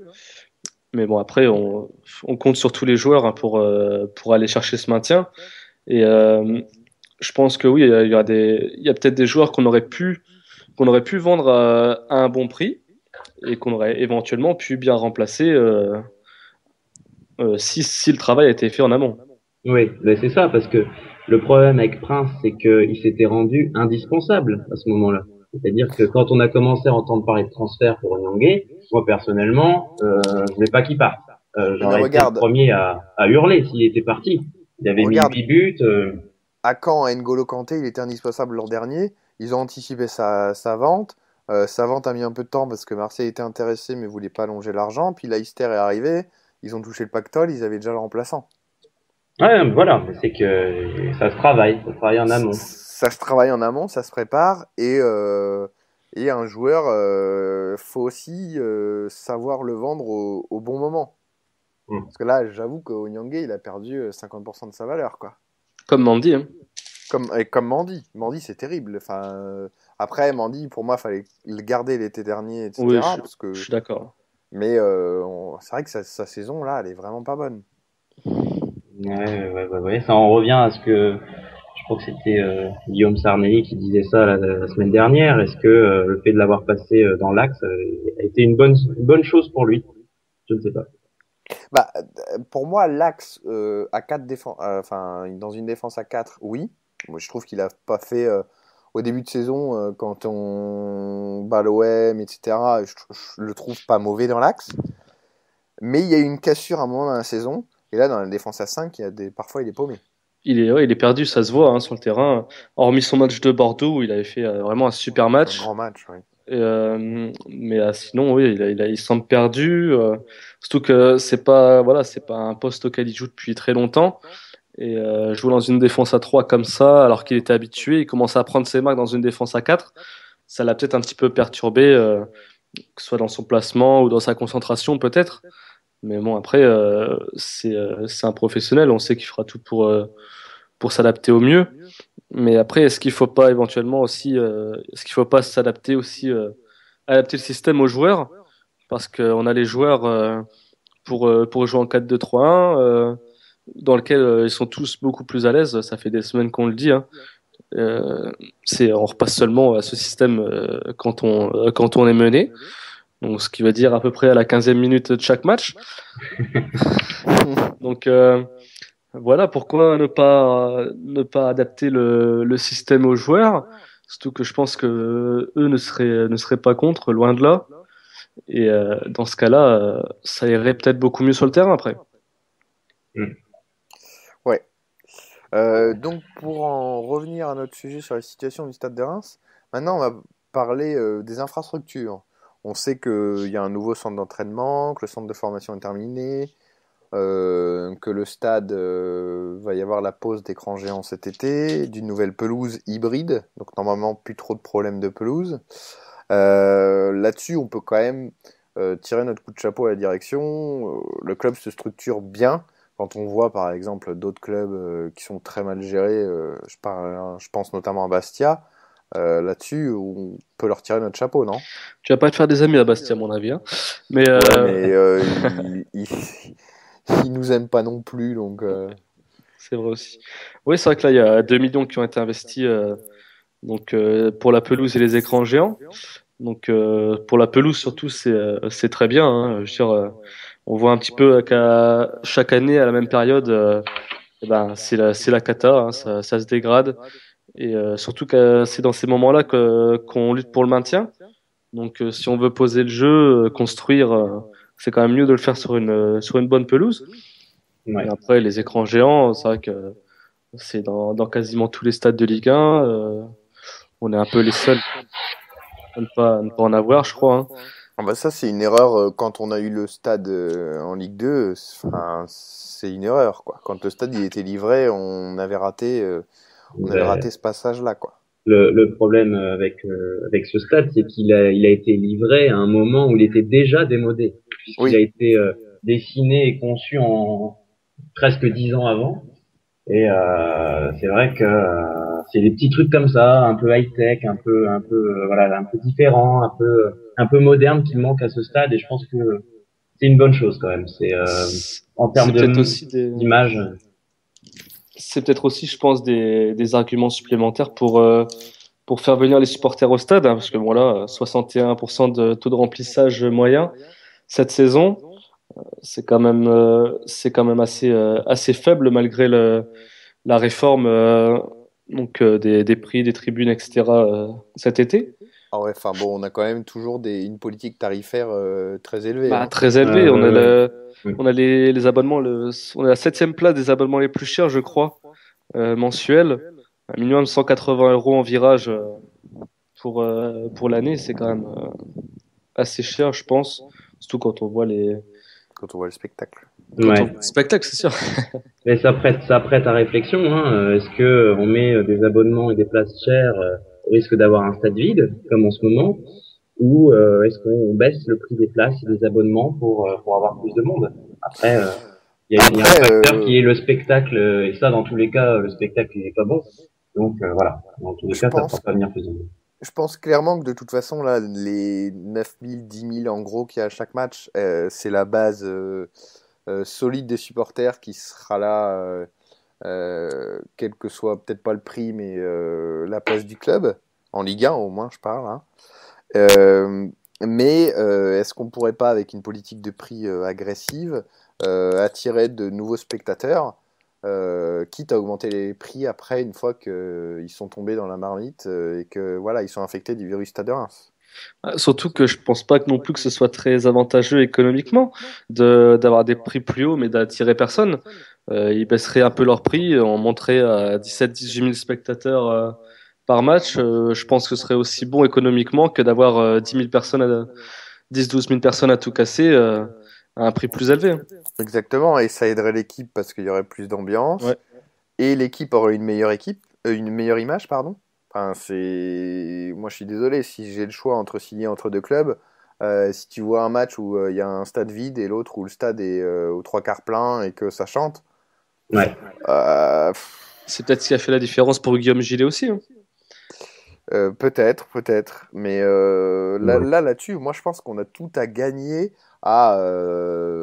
Mais bon, après, on compte sur tous les joueurs hein, pour aller chercher ce maintien. Et je pense que oui, il y a peut-être des joueurs qu'on aurait pu vendre à un bon prix et qu'on aurait éventuellement pu bien remplacer si le travail a été fait en amont. Oui, ben c'est ça, parce que le problème avec Prince, c'est qu'il s'était rendu indispensable à ce moment-là. C'est-à-dire que quand on a commencé à entendre parler de transfert pour Nyangé, moi personnellement, je voulais pas qu'il parte. Mais J'aurais été le regarde, premier à hurler s'il était parti. Il avait mis regarde, 8 buts. à Caen, N'Golo Kanté, il était indispensable l'an dernier. Ils ont anticipé sa vente. Sa vente a mis un peu de temps parce que Marseille était intéressé mais voulait pas allonger l'argent. Puis Leicester est arrivé, ils ont touché le pactole, ils avaient déjà le remplaçant. Ouais, mais voilà, mais c'est que ça se travaille en amont. Ça se travaille en amont, ça se prépare et un joueur, faut aussi savoir le vendre au bon moment. Hmm. Parce que là, j'avoue qu'Onyangé, il a perdu 50% de sa valeur, quoi. Comme Mandy, hein. Comme Mandy. Mandy, c'est terrible. Enfin, après, Mandy, pour moi, fallait le garder l'été dernier, Oui, etc. Parce je que... suis d'accord. Mais c'est vrai que sa saison, là, elle est vraiment pas bonne. Ouais. Ça en revient à ce que je crois que c'était Guillaume Sarnelli qui disait ça la semaine dernière. Est-ce que le fait de l'avoir passé dans l'axe a été une bonne chose pour lui? Je ne sais pas. Bah, pour moi, l'axe à 4 défense, enfin, dans une défense à 4 oui. Moi, je trouve qu'il a pas fait au début de saison, quand on bat l'OM, etc. Je le trouve pas mauvais dans l'axe. Mais il y a eu une cassure à un moment dans la saison. Et là, dans la défense à 5 parfois, il est paumé. Ouais, il est perdu, ça se voit hein, sur le terrain. Hormis son match de Bordeaux où il avait fait vraiment un super Un match. grand match, oui. Mais sinon, oui, il semble perdu. Surtout que c'est pas un poste auquel il joue depuis très longtemps. Et jouer dans une défense à 3 comme ça, alors qu'il était habitué, il commence à prendre ses marques dans une défense à 4. Ça l'a peut-être un petit peu perturbé, que ce soit dans son placement ou dans sa concentration, peut-être. Mais bon, après, c'est un professionnel, on sait qu'il fera tout pour s'adapter au mieux. Mais après, est-ce qu'il faut pas éventuellement aussi, est-ce qu'il faut pas s'adapter aussi, adapter le système aux joueurs? Parce qu'on a les joueurs pour jouer en 4-2-3-1, dans lequel ils sont tous beaucoup plus à l'aise. Ça fait des semaines qu'on le dit, hein. Euh, on repasse seulement à ce système quand on est mené. Donc, ce qui veut dire à peu près à la 15e minute de chaque match. Donc, voilà pourquoi ne pas adapter le système aux joueurs. Surtout que je pense que eux ne seraient pas contre, loin de là. Et dans ce cas-là, ça irait peut-être beaucoup mieux sur le terrain après. Hmm. Ouais. Donc, pour en revenir à notre sujet sur la situation du Stade de Reims, maintenant, on va parler des infrastructures. On sait qu'il y a un nouveau centre d'entraînement, que le centre de formation est terminé, que le stade va y avoir la pose d'écran géant cet été, d'une nouvelle pelouse hybride, donc normalement plus trop de problèmes de pelouse. Là-dessus, on peut quand même tirer notre coup de chapeau à la direction. Le club se structure bien. Quand on voit par exemple d'autres clubs qui sont très mal gérés, je pense notamment à Bastia, là-dessus, on peut leur tirer notre chapeau, non? Tu vas pas te faire des amis à Bastia, à mon avis, hein. Mais Ouais, mais ils nous aiment pas non plus, donc c'est vrai aussi. Oui, c'est vrai que là, il y a 2 millions qui ont été investis pour la pelouse et les écrans géants. Donc pour la pelouse surtout, c'est très bien, hein. Je veux dire, on voit un petit peu qu'à chaque année à la même période, eh ben, c'est la cata, hein, ça se dégrade. Et surtout que c'est dans ces moments-là qu'on lutte pour le maintien. Donc si on veut poser le jeu, construire, c'est quand même mieux de le faire sur une bonne pelouse. Et Ouais. après, les écrans géants, c'est vrai que c'est dans quasiment tous les stades de Ligue 1. On est un peu les seuls à ne pas en avoir, je crois, hein. Ah bah ça, c'est une erreur quand on a eu le stade en Ligue 2. Enfin, c'est une erreur, quoi. Quand le stade il était livré, on avait Ben, raté ce passage-là, quoi. le problème avec ce stade, c'est il a été livré à un moment où il était déjà démodé, puisqu'il a Oui, été dessiné et conçu en presque 10 ans avant. Et c'est vrai que c'est des petits trucs comme ça, un peu high tech, voilà, un peu différent, un peu moderne qui manque à ce stade. Et je pense que c'est une bonne chose quand même. C'est en termes C'est peut-être de aussi des, d'image. c'est peut-être aussi, je pense, des arguments supplémentaires pour faire venir les supporters au stade, hein, parce que bon là, 61% de taux de remplissage moyen cette saison, c'est quand même assez faible malgré la réforme des prix, des tribunes, etc. cet été. ah ouais, enfin bon, on a quand même toujours une politique tarifaire très élevée, Bah, hein. très élevé. On a Ouais. Ouais. on a les abonnements, on est à la septième place des abonnements les plus chers, je crois, mensuels. Un minimum 180 euros en virage pour l'année, c'est quand même assez cher, je pense. Surtout quand on voit Quand on voit le spectacle. quand on Ouais. voit le spectacle, c'est sûr. Mais ça prête à réflexion. Hein. Est-ce que on met des abonnements et des places chères au risque d'avoir un stade vide, comme en ce moment, ou est-ce qu'on baisse le prix des places et des abonnements pour avoir plus de monde? Après, il y a un Après, facteur qui est le spectacle, et ça, dans tous les cas, le spectacle il est pas bon. Donc voilà, dans tous les je cas, ça fera pense, pas venir plus de monde. je pense clairement que de toute façon, là, les 9000, 10 000 en gros qu'il y a à chaque match, c'est la base solide des supporters qui sera là, quel que soit peut-être pas le prix, mais la place du club, en Ligue 1 au moins, je parle, hein. Euh, mais est-ce qu'on pourrait pas, avec une politique de prix agressive, attirer de nouveaux spectateurs, quitte à augmenter les prix après, une fois qu'ils sont tombés dans la marmite et que voilà, ils sont infectés du virus Stade de Reims. Surtout que je pense pas que non plus que ce soit très avantageux économiquement d'avoir des prix plus hauts, mais d'attirer personne. Ils baisseraient un peu leur prix, on monterait à 17-18 000 spectateurs par match. Je pense que ce serait aussi bon économiquement que d'avoir 10 000 personnes 10-12 000 personnes à tout casser à un prix plus élevé. Exactement, et ça aiderait l'équipe parce qu'il y aurait plus d'ambiance, Ouais. et l'équipe aurait une meilleure image, pardon. Enfin, moi je suis désolé, si j'ai le choix entre signer entre deux clubs, si tu vois un match où il y a un stade vide et l'autre où le stade est aux trois quarts plein et que ça chante, Ouais. euh, C'est peut-être ce qui a fait la différence pour Guillaume Gillet aussi, hein. peut-être, mais Ouais. là-dessus, moi je pense qu'on a tout à gagner à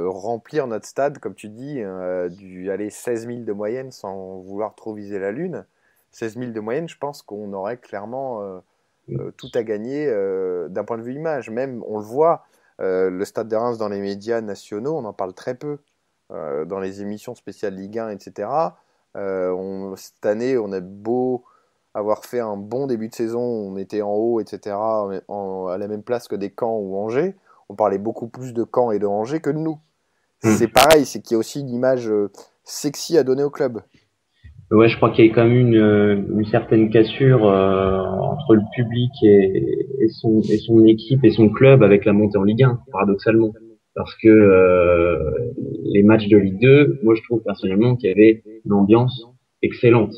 remplir notre stade, comme tu dis, aller 16 000 de moyenne sans vouloir trop viser la lune. 16 000 de moyenne, je pense qu'on aurait clairement tout à gagner d'un point de vue image. Même, on le voit, le Stade de Reims dans les médias nationaux, on en parle très peu. Dans les émissions spéciales Ligue 1, etc. Cette année, on a beau avoir fait un bon début de saison, on était en haut, etc., à la même place que des Caen ou Angers. On parlait beaucoup plus de Caen et de Angers que de nous. C'est Hmm. pareil, c'est qu'il y a aussi une image sexy à donner au club. Ouais, je crois qu'il y a quand même une certaine cassure entre le public et son équipe et son club avec la montée en Ligue 1, paradoxalement. Parce que les matchs de Ligue 2, moi je trouve personnellement qu'il y avait une ambiance excellente.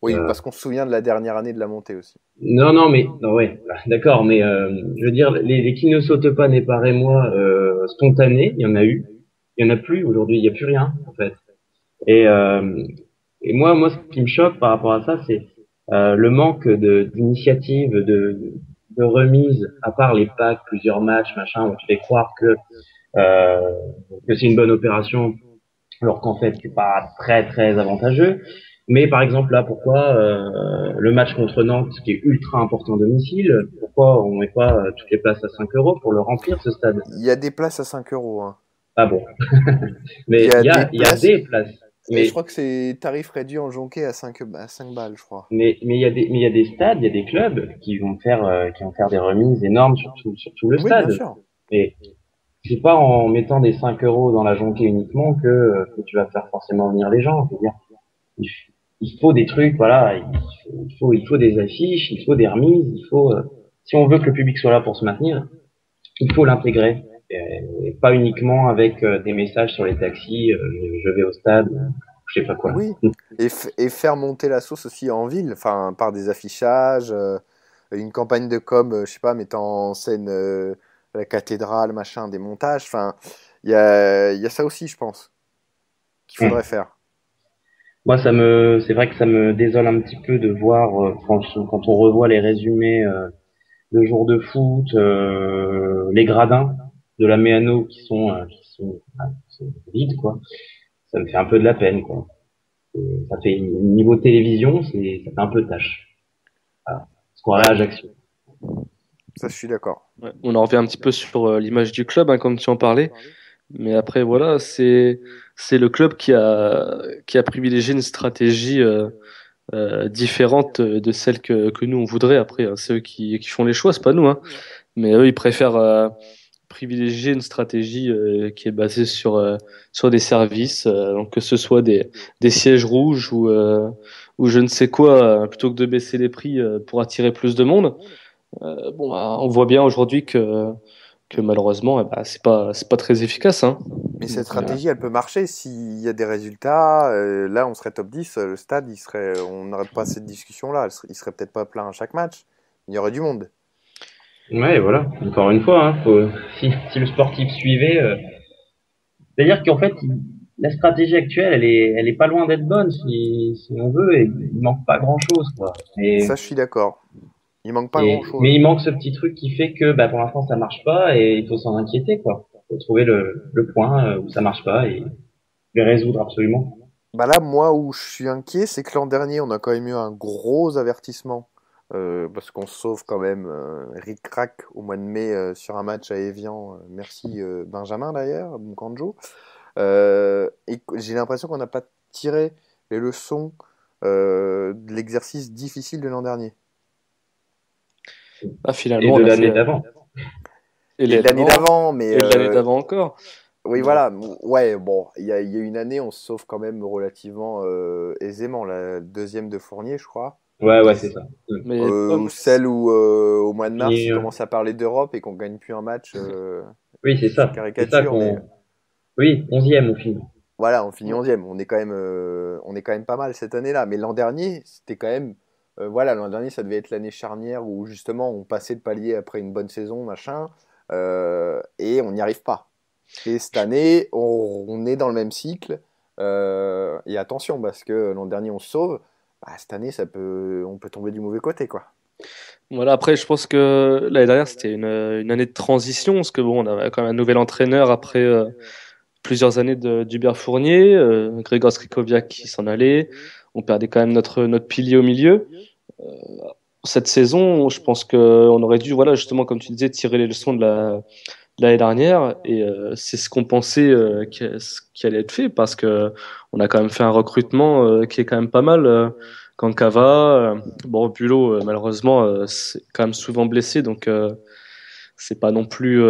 Oui, Euh, parce qu'on se souvient de la dernière année de la montée aussi. non, non, mais non, ouais, d'accord, mais je veux dire, les qui ne sautent pas n'est pas et moi spontanés, il y en a eu, il y en a plus aujourd'hui, il n'y a plus rien en fait. Et moi, ce qui me choque par rapport à ça, c'est le manque d'initiative, de remise, à part les packs, plusieurs matchs, machin, où tu fais croire euh, que c'est une bonne opération, alors qu'en fait, c'est pas très très avantageux. Mais par exemple là, pourquoi le match contre Nantes, qui est ultra important à domicile, pourquoi on met pas toutes les places à 5 euros pour le remplir ce stade? Il y a des places à 5 euros, hein. Ah bon, Il y mais a des il y a places, des places. mais je Mais crois que c'est tarif réduit en Jonquet à 5 balles, je crois. mais il y a des stades, il y a des clubs qui vont faire des remises énormes sur tout le Oui, bien stade. sûr. Et c'est pas en mettant des 5 euros dans la jonquée uniquement que tu vas faire forcément venir les gens. Je veux dire, il, il faut des trucs, voilà, il faut des affiches, il faut des remises, si on veut que le public soit là pour se maintenir, il faut l'intégrer, et pas uniquement avec des messages sur les taxis, je vais au stade, je sais pas quoi. Oui, et faire monter la sauce aussi en ville, enfin, par des affichages, une campagne de com, je sais pas, mettant en scène la cathédrale, machin, des montages, enfin, il y a ça aussi, je pense, qu'il faudrait faire. Moi, c'est vrai que ça me désole un petit peu de voir quand on revoit les résumés de jours de foot, les gradins de la Méano qui sont vides, quoi. Ça me fait un peu de la peine, quoi. Ça fait niveau télévision, ça fait un peu tâche. Voilà. Ce qu'on aurait Ouais, à Ajaccio. ça, je suis d'accord. Ouais. On en revient un petit peu sur l'image du club, hein, comme tu en parlais. Mais après, voilà, c'est le club qui a privilégié une stratégie différente de celle que nous on voudrait. Après, hein, c'est eux qui font les choix, c'est pas nous, hein. Mais eux, ils préfèrent privilégier une stratégie qui est basée sur des services, donc que ce soit des sièges rouges ou je ne sais quoi, plutôt que de baisser les prix pour attirer plus de monde. Bon, bah, on voit bien aujourd'hui que malheureusement, eh ben, c'est pas très efficace, hein. Mais cette Donc, stratégie, elle peut marcher s'il y a des résultats. Là, on serait top 10, le stade, on n'aurait pas cette discussion-là. Il serait peut-être pas plein à chaque match. Il y aurait du monde. Ouais, voilà. Encore une fois, hein, si le sportif suivait, c'est-à-dire qu'en fait, la stratégie actuelle, elle est pas loin d'être bonne si on veut, et il manque pas grand-chose, quoi. Ça, je suis d'accord. Il manque pas Mais grand-chose. il manque ce petit truc qui fait que, bah, pour l'instant, ça marche pas et il faut s'en inquiéter, quoi. Faut trouver le point où ça marche pas et le résoudre absolument. Bah là, moi, où je suis inquiet, c'est que l'an dernier, on a quand même eu un gros avertissement. Parce qu'on se sauve quand même ric-rac au mois de mai sur un match à Évian. Merci Benjamin d'ailleurs, Mkanjo. Et j'ai l'impression qu'on n'a pas tiré les leçons de l'exercice difficile de l'an dernier. ah, Et finalement, de on a fait l'année d'avant. et Et de l'année l'avant d'avant, et l'année d'avant encore. oui, Donc, voilà. Ouais, bon, il y a une année, on se sauve quand même relativement aisément. La deuxième de Fournier, je crois. Ouais, ouais, c'est ça. mais Ou celle où, au mois de mars, Et, il commence à parler d'Europe et qu'on gagne plus un match. oui, c'est Je ça. C'est ça caricature, mais qu'on, oui, 11e au film. voilà, on finit 11e. On est quand même pas mal cette année-là. Mais l'an dernier, c'était quand même. Voilà, l'an dernier, ça devait être l'année charnière où justement on passait le palier après une bonne saison, machin, et on n'y arrive pas. Et cette année, on est dans le même cycle. Et attention, parce que l'an dernier, on se sauve. Bah, cette année, on peut tomber du mauvais côté, quoi. voilà, après, je pense que l'année dernière, c'était une année de transition, parce que bon, on avait quand même un nouvel entraîneur après plusieurs années d'Hubert Fournier, Grégor Skrikoviak qui s'en allait. On perdait quand même notre pilier au milieu. Cette saison, je pense qu'on aurait dû, voilà, justement, comme tu disais, tirer les leçons de l'année dernière, et c'est ce qu'on pensait qui allait être fait, parce que on a quand même fait un recrutement qui est quand même pas mal. Kankava, bon, Bulot, malheureusement, c'est quand même souvent blessé, donc c'est pas non plus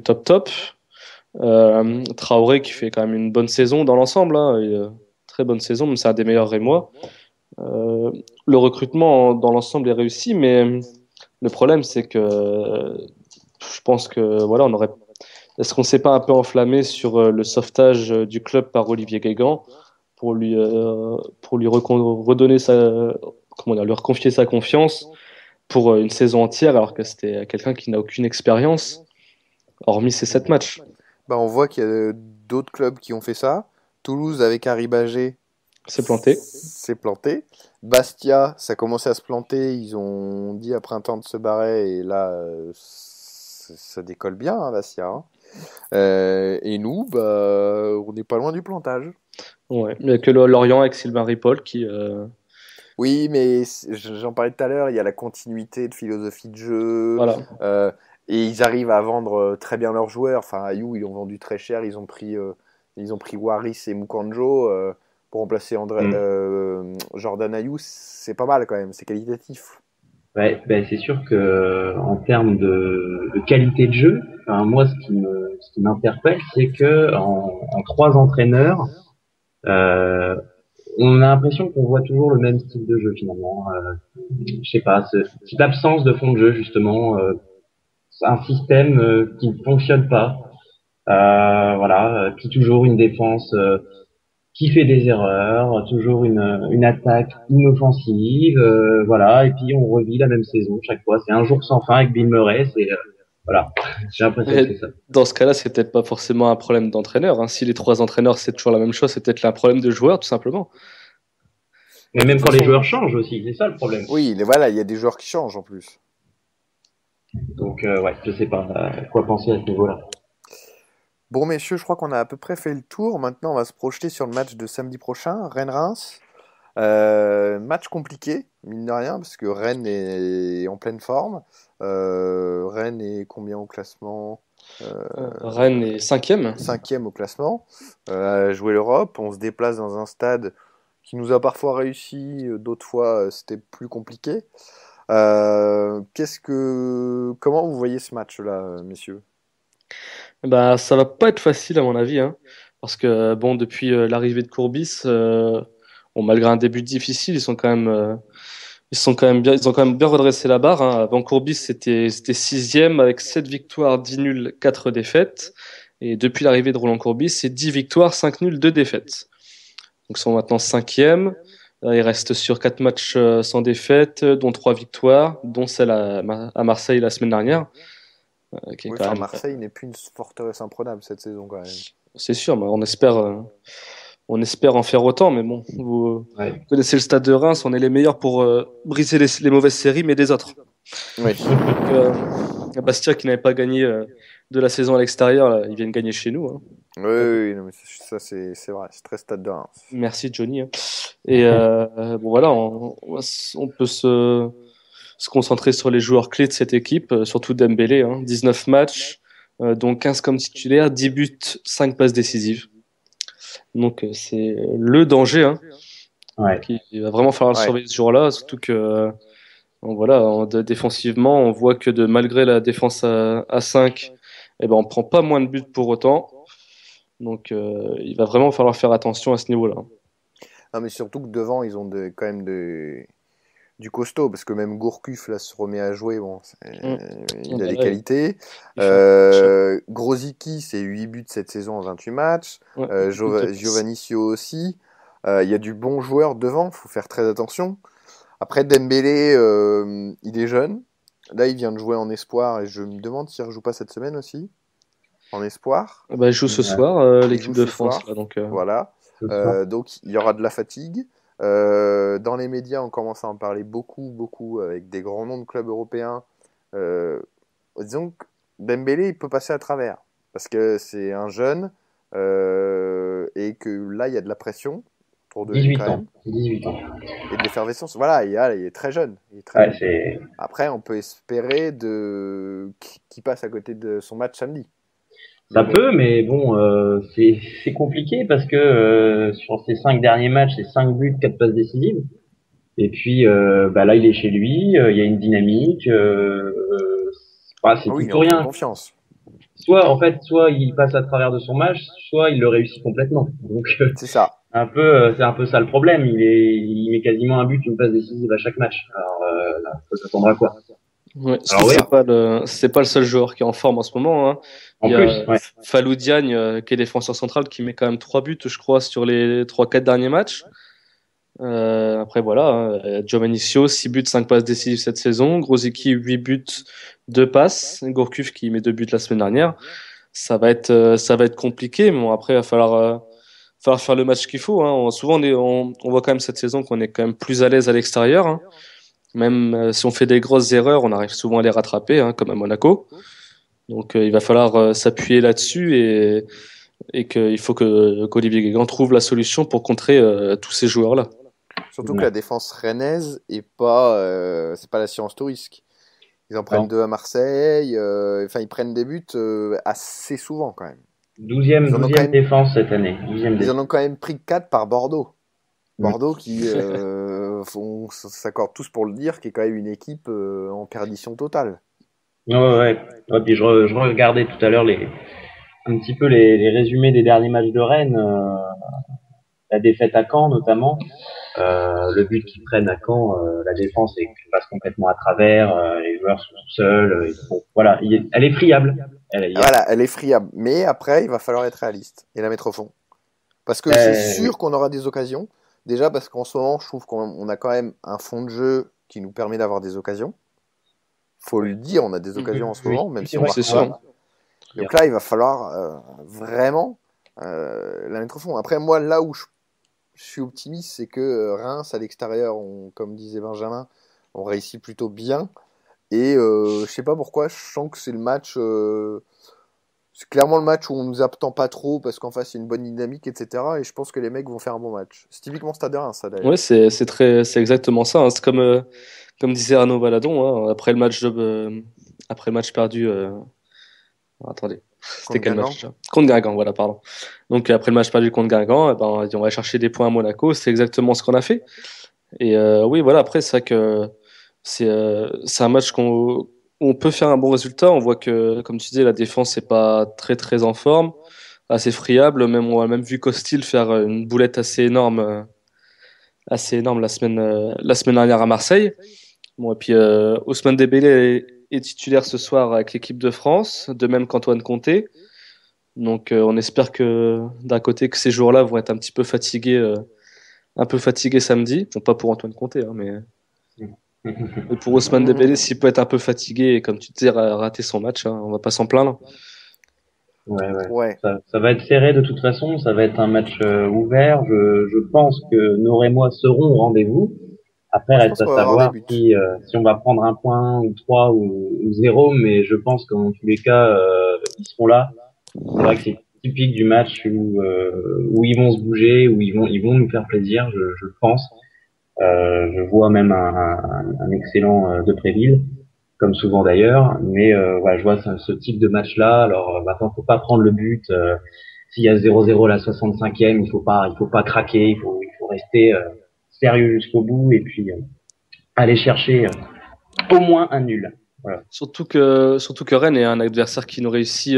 top top. Traoré qui fait quand même une bonne saison dans l'ensemble, hein, et, très bonne saison, même c'est un des meilleurs Rémois. Euh, le recrutement dans l'ensemble est réussi, mais le problème c'est que je pense que voilà, on aurait. Est-ce qu'on s'est pas un peu enflammé sur le sauvetage du club par Olivier Guégan pour lui redonner comment dire, lui reconfier sa confiance pour une saison entière, alors que c'était quelqu'un qui n'a aucune expérience, hormis ces 7 matchs. Bah, on voit qu'il y a d'autres clubs qui ont fait ça. Toulouse avec Arribagé C'est planté. s'est planté. Bastia, ça commençait à se planter. Ils ont dit à printemps de se barrer et là, ça décolle bien, hein, Bastia, hein. Et nous, bah, on n'est pas loin du plantage. Ouais. Il n'y a que Lorient avec Sylvain Ripoll qui. Oui, mais j'en parlais tout à l'heure, il y a la continuité de philosophie de jeu. Voilà. euh, et ils arrivent à vendre très bien leurs joueurs. Enfin, Ayou, ils l'ont vendu très cher. Ils ont pris Waris et Mukanjo pour remplacer Mm. Jordan Ayou. C'est pas mal quand même, c'est qualitatif. Ouais, ben c'est sûr que en termes de qualité de jeu, enfin, moi ce qui m'interpelle, c'est que en trois entraîneurs, euh, on a l'impression qu'on voit toujours le même style de jeu finalement. Je sais pas, cette absence de fond de jeu justement, un système qui ne fonctionne pas. Voilà, puis toujours une défense qui fait des erreurs, toujours une attaque inoffensive, voilà, et puis on revit la même saison chaque fois. C'est un jour sans fin avec Bill Murray, voilà, j'ai l'impression que c'est Et ça. dans ce cas-là, c'est peut-être pas forcément un problème d'entraîneur, hein. Si les trois entraîneurs c'est toujours la même chose, c'est peut-être un problème de joueur tout simplement. Mais De même toute quand les façon, joueurs changent aussi, c'est ça le problème. oui, voilà, il y a des joueurs qui changent en plus. Donc ouais, je sais pas quoi penser à ce niveau-là. Bon, messieurs, je crois qu'on a à peu près fait le tour. Maintenant, on va se projeter sur le match de samedi prochain, Rennes-Reims. Match compliqué, mine de rien, parce que Rennes est en pleine forme. Rennes est combien au classement? Rennes est cinquième. Cinquième au classement. Jouer l'Europe, on se déplace dans un stade qui nous a parfois réussi, d'autres fois c'était plus compliqué. Comment vous voyez ce match-là, messieurs? Bah, ça va pas être facile à mon avis, hein, parce que bon, depuis l'arrivée de Courbis, bon, malgré un début difficile, ils ont quand même bien redressé la barre, hein. Avant Courbis, c'était sixième avec 7 victoires, 10 nuls, 4 défaites. Et depuis l'arrivée de Roland Courbis, c'est 10 victoires, 5 nuls, 2 défaites. Donc ils sont maintenant cinquième. Ils restent sur 4 matchs sans défaite, dont 3 victoires, dont celle à Marseille la semaine dernière, qui est Oui, quand enfin, même, Marseille n'est plus une forteresse imprenable cette saison quand même. c'est sûr, mais on espère en faire autant. Mais bon, vous Ouais. connaissez le stade de Reims, on est les meilleurs pour briser les mauvaises séries, mais des autres. Oui. Donc, Bastia qui n'avait pas gagné de la saison à l'extérieur, là, ils viennent gagner chez nous, hein. Oui, oui, oui, non, mais ça c'est vrai, c'est très stade de Reims. Merci Johnny, hein. Et bon voilà, on peut se concentrer sur les joueurs clés de cette équipe, surtout Dembélé, hein. 19 matchs, dont 15 comme titulaire, 10 buts, 5 passes décisives. Donc c'est le danger, hein, Ouais. il va vraiment falloir le Ouais. surveiller ce jour-là, surtout que voilà, défensivement, on voit que malgré la défense à 5, eh ben, on prend pas moins de buts pour autant. Donc il va vraiment falloir faire attention à ce niveau-là. Non, mais surtout que devant, ils ont quand même du costaud, parce que même Gourcuff là se remet à jouer, bon, Mm. il a Bah des là, qualités. il fait un bon match. Grosicki, c'est 8 buts cette saison en 28 matchs. Ouais, beaucoup de passes. Giovannicio aussi. Il y a du bon joueur devant, faut faire très attention. Après, Dembélé, il est jeune. Là, il vient de jouer en espoir, et je me demande s'il ne rejoue pas cette semaine aussi, en espoir. Bah, il joue ce Ouais. soir, Il l'équipe joue de ce France. soir, Là, donc, voilà. Ce soir. Donc il y aura de la fatigue. Dans les médias, on commence à en parler beaucoup, beaucoup, avec des grands noms de clubs européens. Euh, Disons que Dembélé, il peut passer à travers, parce que c'est un jeune, et que là, il y a de la pression autour de lui 18 quand ans. même, 18 ans. et de l'effervescence. Voilà, il est très jeune. Il est très Ouais, jeune. c'est Après, on peut espérer qu'il passe à côté de son match samedi. ça peut, mais bon, c'est compliqué parce que sur ces 5 derniers matchs, c'est 5 buts, 4 passes décisives. Et puis bah là, il est chez lui, il y a une dynamique. C'est Ah oui, tout il est ou en pleine rien. confiance. Soit en fait, soit il passe à travers de son match, soit il le réussit complètement. Donc C'est ça. c'est un peu ça le problème. Il met quasiment un but, une passe décisive à chaque match. Alors là, faut s'attendre à quoi? ouais, Alors surtout que oui, c'est pas le seul joueur qui est en forme en ce moment, hein. Il en y plus, a ouais. Falou Diagne, qui est défenseur central, qui met quand même 3 buts, je crois, sur les 3-4 derniers matchs. Après, voilà, hein, Giovannicio, 6 buts, 5 passes décisives cette saison. Grosicki, 8 buts, 2 passes. Gourcuff qui met 2 buts la semaine dernière. Ça va être compliqué, mais bon, après, il va falloir faire le match qu'il faut, hein. Souvent, on voit quand même cette saison qu'on est quand même plus à l'aise à l'extérieur, hein. Même si on fait des grosses erreurs, on arrive souvent à les rattraper, hein, comme à Monaco. Donc, il va falloir s'appuyer là-dessus et qu'il faut qu'Olivier Guégan trouve la solution pour contrer tous ces joueurs-là. Surtout que Ouais. la défense rennaise c'est pas l'assurance tout risque. Ils en prennent Non. deux à Marseille. Enfin, ils prennent des buts assez souvent quand même. 12e, Ils en ont quand 12e même, défense cette année. 12e ils en défense. ont quand même pris 4 par Bordeaux. Mm. Bordeaux qui, on s'accorde tous pour le dire, qui est quand même une équipe en perdition totale. Ouais, ouais, ouais. Ouais, puis je regardais tout à l'heure un petit peu les résumés des derniers matchs de Rennes, la défaite à Caen notamment. Le but qu'ils prennent à Caen, la défense passe complètement à travers, les joueurs sont tout seuls, ils font voilà, elle est friable. Voilà, elle est friable. Mais après, il va falloir être réaliste et la mettre au fond. Parce que c'est sûr qu'on aura des occasions. Déjà parce qu'en ce moment, je trouve qu'on a quand même un fond de jeu qui nous permet d'avoir des occasions. Faut le dire, on a des occasions en ce moment, même si on c'est sûr. Donc là, il va falloir vraiment la mettre au fond. Après, moi, là où je suis optimiste, c'est que Reims, à l'extérieur, comme disait Benjamin, on réussit plutôt bien. Et je sais pas pourquoi, je sens que c'est le match... c'est clairement le match où on nous attend pas trop parce qu'en face il y a une bonne dynamique, etc. Et je pense que les mecs vont faire un bon match. C'est typiquement Stade de Reims, ça d'ailleurs. Ouais, c'est exactement ça, hein. C'est comme disait Arnaud Valadon, hein, après le match perdu. Attendez, c'était quel match déjà? Contre Guingamp, voilà, pardon. Donc après le match perdu contre Guingamp, eh ben, on a dit on va chercher des points à Monaco. C'est exactement ce qu'on a fait. Et oui, voilà. Après, c'est vrai que c'est un match où on peut faire un bon résultat. On voit que, comme tu disais, la défense n'est pas très très en forme, assez friable. Même on a même vu Costil faire une boulette assez énorme la semaine dernière à Marseille. Bon, et puis Ousmane Dembélé est titulaire ce soir avec l'équipe de France, de même qu'Antoine Conté. Donc on espère que d'un côté que ces joueurs-là vont être un peu fatigués samedi. Bon, pas pour Antoine Conté, hein, mais pour Ousmane Dembélé, s'il peut être un peu fatigué et comme tu disais rater son match, hein, on va pas s'en plaindre. Ouais. Ça va être serré de toute façon. Ça va être un match ouvert. Je pense que nos Rémois seront au rendez-vous. Après, reste à savoir si on va prendre un point ou trois ou zéro, mais je pense qu'en tous les cas, ils seront là. C'est vrai que c'est typique du match où ils vont se bouger, où ils vont nous faire plaisir, je pense. Je vois même un excellent Depréville, comme souvent d'ailleurs, mais ouais, je vois ce type de match-là. Alors maintenant, faut pas prendre le but. S'il y a 0-0 à la 65e, il faut pas craquer, il faut rester sérieux jusqu'au bout et puis aller chercher au moins un nul. Voilà. Surtout que Rennes est un adversaire qui nous réussit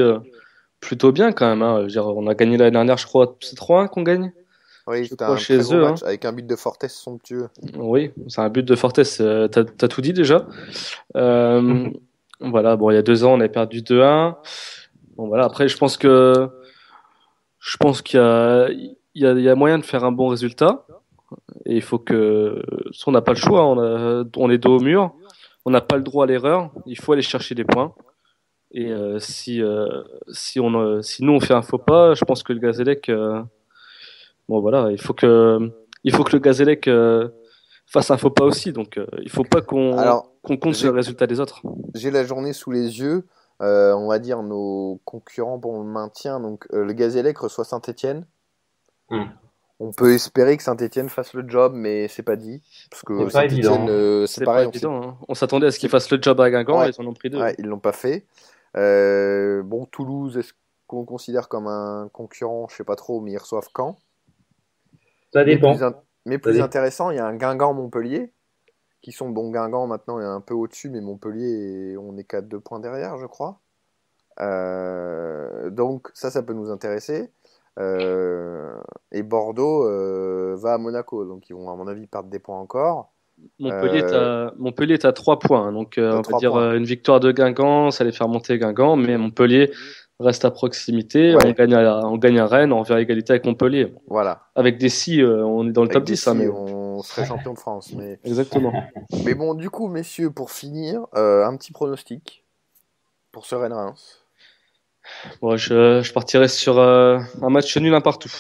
plutôt bien quand même, hein. Je veux dire, on a gagné l'année dernière, je crois, c'est 3-1 qu'on gagne. Oui, c'était un très gros match avec un but de Fortes somptueux. Oui, c'est un but de Fortes. T'as tout dit déjà. Voilà, bon, il y a 2 ans, on avait perdu 2-1. Bon, voilà, après, je pense qu'il y a moyen de faire un bon résultat. Et il faut que. On n'a pas le choix, on est dos au mur. On n'a pas le droit à l'erreur. Il faut aller chercher des points. Et si nous on fait un faux pas, je pense que le Gazélec, bon voilà, il faut que le Gazélec fasse un faux pas aussi. Donc il faut pas qu'on compte sur le résultat des autres. J'ai la journée sous les yeux. On va dire nos concurrents pour le maintien. Donc le Gazélec reçoit Saint-Étienne. On peut espérer que Saint-Étienne fasse le job, mais c'est pas dit. Parce que Saint-Étienne, c'est pareil. On s'attendait à ce qu'ils fassent le job à Guingamp, ouais. Ils en ont pris 2. Ouais, ils l'ont pas fait. Bon, Toulouse, est-ce qu'on le considère comme un concurrent? Je sais pas trop, mais ils reçoivent Caen. Ça dépend. Mais plus intéressant, il y a un Guingamp-Montpellier, qui sont bon Guingamp maintenant est un peu au-dessus, mais Montpellier, on est qu'à 2 points derrière, je crois. Donc ça peut nous intéresser. Et Bordeaux va à Monaco, donc ils vont à mon avis perdre des points encore. Montpellier est à 3 points, donc on va dire une victoire de Guingamp, ça allait faire monter Guingamp, mais Montpellier reste à proximité. Ouais. On gagne à Rennes, on vient à égalité avec Montpellier. Voilà. Avec des si, on est dans le top 10. Mais on serait champion de France. Mais... Exactement. Mais bon, du coup, messieurs, pour finir, un petit pronostic pour ce Rennes-Reims. Bon, je partirais sur un match nul un partout.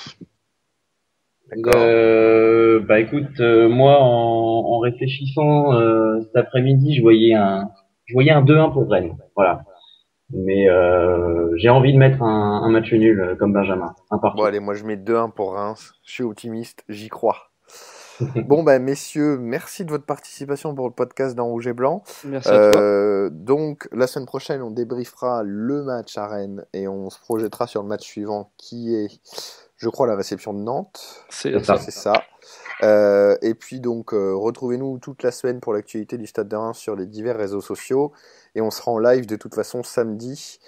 Bah écoute, moi en réfléchissant cet après-midi, je voyais un 2-1 pour Rennes. Voilà. Mais j'ai envie de mettre un match nul comme Benjamin. Un partout. Bon allez, moi je mets 2-1 pour Reims. Je suis optimiste, j'y crois. Bon bah messieurs, merci de votre participation pour le podcast dans Rouge et Blanc. Merci à toi. Donc la semaine prochaine, on débriefera le match à Rennes et on se projettera sur le match suivant qui est, je crois, la réception de Nantes. C'est ça. Et puis donc retrouvez-nous toute la semaine pour l'actualité du Stade de Reims sur les divers réseaux sociaux et on sera en live de toute façon samedi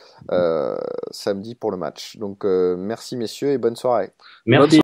pour le match. Donc merci messieurs et bonne soirée. Merci.